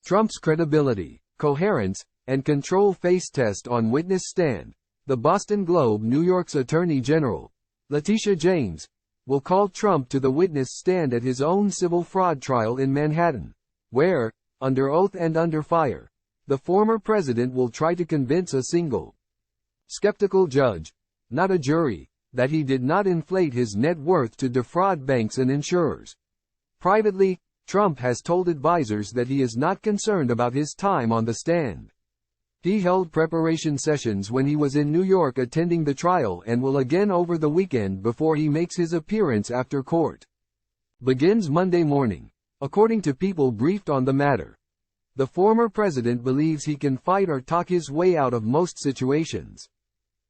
Trump's credibility, coherence, and control face test on witness stand. The Boston Globe New York's Attorney General, Letitia James, will call Trump to the witness stand at his own civil fraud trial in Manhattan, where, under oath and under fire, the former president will try to convince a single, skeptical judge, not a jury, that he did not inflate his net worth to defraud banks and insurers. Privately, Trump has told advisors that he is not concerned about his time on the stand. He held preparation sessions when he was in New York attending the trial and will again over the weekend before he makes his appearance after court begins Monday morning, according to people briefed on the matter. The former president believes he can fight or talk his way out of most situations.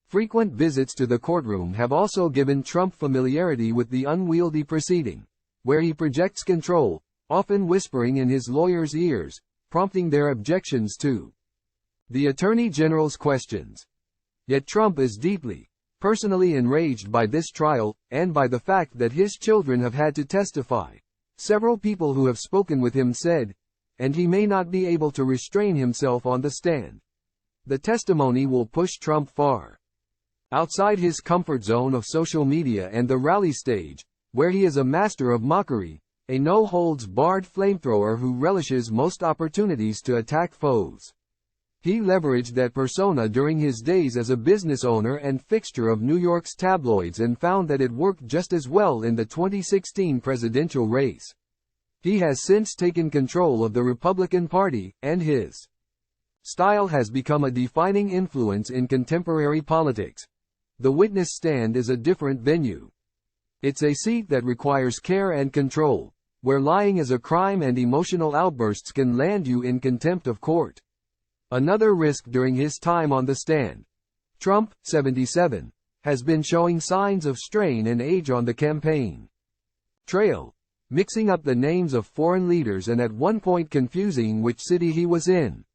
Frequent visits to the courtroom have also given Trump familiarity with the unwieldy proceeding, where he projects control, often whispering in his lawyers' ears, prompting their objections to the Attorney General's questions. Yet Trump is deeply, personally enraged by this trial, and by the fact that his children have had to testify. Several people who have spoken with him said, and he may not be able to restrain himself on the stand. The testimony will push Trump far outside his comfort zone of social media and the rally stage, where he is a master of mockery, a no-holds-barred flamethrower who relishes most opportunities to attack foes. He leveraged that persona during his days as a business owner and fixture of New York's tabloids and found that it worked just as well in the 2016 presidential race. He has since taken control of the Republican Party, and his style has become a defining influence in contemporary politics. The witness stand is a different venue. It's a seat that requires care and control, where lying is a crime and emotional outbursts can land you in contempt of court. Another risk during his time on the stand. Trump, 77, has been showing signs of strain and age on the campaign trail, mixing up the names of foreign leaders and at one point confusing which city he was in.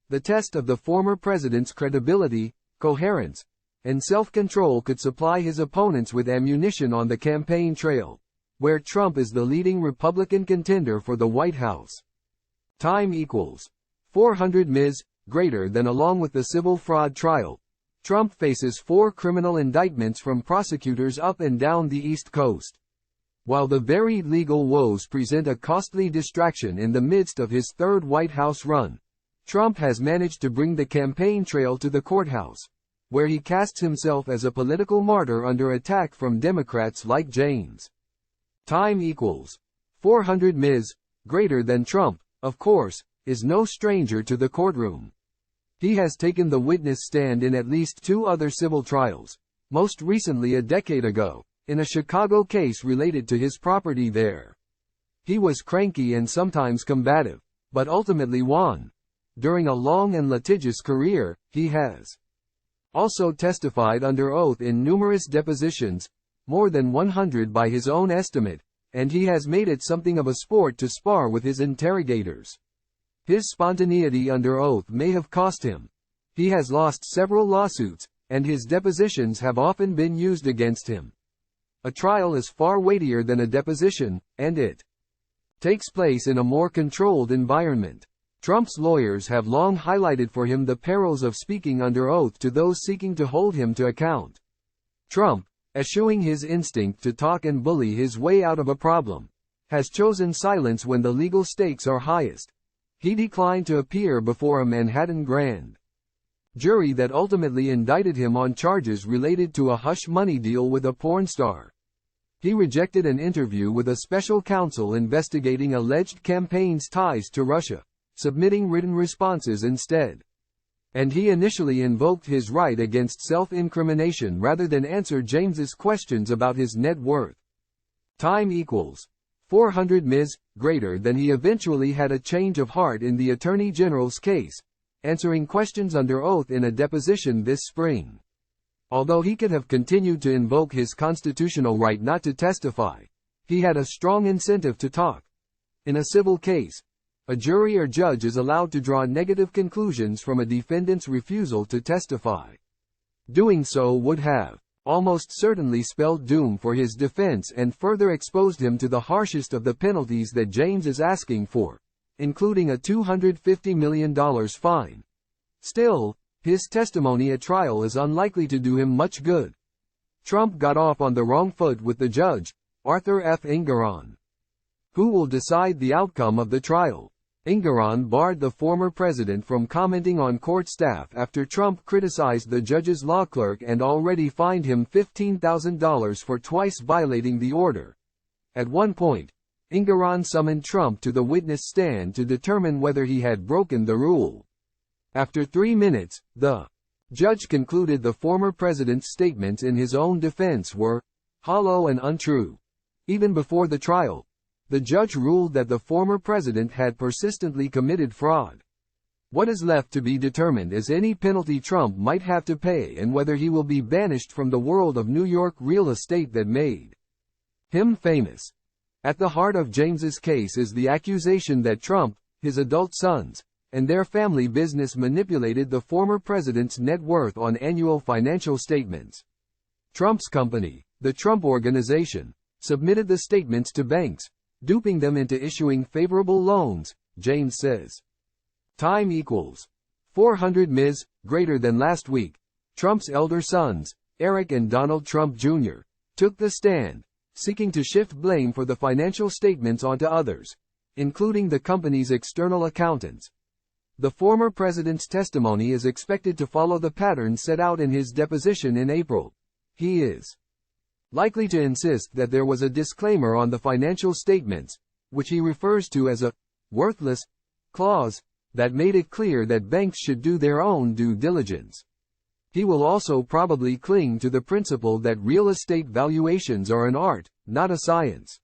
The test of the former president's credibility, coherence, and self-control could supply his opponents with ammunition on the campaign trail, where Trump is the leading Republican contender for the White House. Time equals 400 Ms. greater than. Along with the civil fraud trial, Trump faces 4 criminal indictments from prosecutors up and down the East Coast. While the varied legal woes present a costly distraction in the midst of his third White House run, Trump has managed to bring the campaign trail to the courthouse, where he casts himself as a political martyr under attack from Democrats like James. Time equals 400 Ms. greater than. Trump, of course, is no stranger to the courtroom. He has taken the witness stand in at least 2 other civil trials, most recently a decade ago, in a Chicago case related to his property there. He was cranky and sometimes combative, but ultimately won. During a long and litigious career, he has also testified under oath in numerous depositions, more than 100 by his own estimate, and he has made it something of a sport to spar with his interrogators. His spontaneity under oath may have cost him. He has lost several lawsuits, and his depositions have often been used against him. A trial is far weightier than a deposition, and it takes place in a more controlled environment. Trump's lawyers have long highlighted for him the perils of speaking under oath to those seeking to hold him to account. Trump, eschewing his instinct to talk and bully his way out of a problem, has chosen silence when the legal stakes are highest. He declined to appear before a Manhattan grand jury that ultimately indicted him on charges related to a hush money deal with a porn star. He rejected an interview with a special counsel investigating alleged campaign's ties to Russia, submitting written responses instead. And he initially invoked his right against self-incrimination rather than answer James's questions about his net worth. Time equals 400 Ms. greater than. He eventually had a change of heart in the Attorney General's case, answering questions under oath in a deposition this spring. Although he could have continued to invoke his constitutional right not to testify, he had a strong incentive to talk. In a civil case, a jury or judge is allowed to draw negative conclusions from a defendant's refusal to testify. Doing so would have almost certainly spelled doom for his defense and further exposed him to the harshest of the penalties that James is asking for. including a $250 million fine. Still, his testimony at trial is unlikely to do him much good. Trump got off on the wrong foot with the judge, Arthur F. Engoron, who will decide the outcome of the trial. Engoron barred the former president from commenting on court staff after Trump criticized the judge's law clerk and already fined him $15,000 for twice violating the order. At one point, Engoron summoned Trump to the witness stand to determine whether he had broken the rule. After 3 minutes, the judge concluded the former president's statements in his own defense were hollow and untrue. Even before the trial, the judge ruled that the former president had persistently committed fraud. What is left to be determined is any penalty Trump might have to pay and whether he will be banished from the world of New York real estate that made him famous. At the heart of James's case is the accusation that Trump, his adult sons, and their family business manipulated the former president's net worth on annual financial statements. Trump's company, the Trump Organization, submitted the statements to banks, duping them into issuing favorable loans, James says. Time equals 400 ms. Greater than last week, Trump's elder sons, Eric and Donald Trump Jr., took the stand, seeking to shift blame for the financial statements onto others, including the company's external accountants. The former president's testimony is expected to follow the pattern set out in his deposition in April. He is likely to insist that there was a disclaimer on the financial statements, which he refers to as a worthless clause, that made it clear that banks should do their own due diligence. He will also probably cling to the principle that real estate valuations are an art, not a science.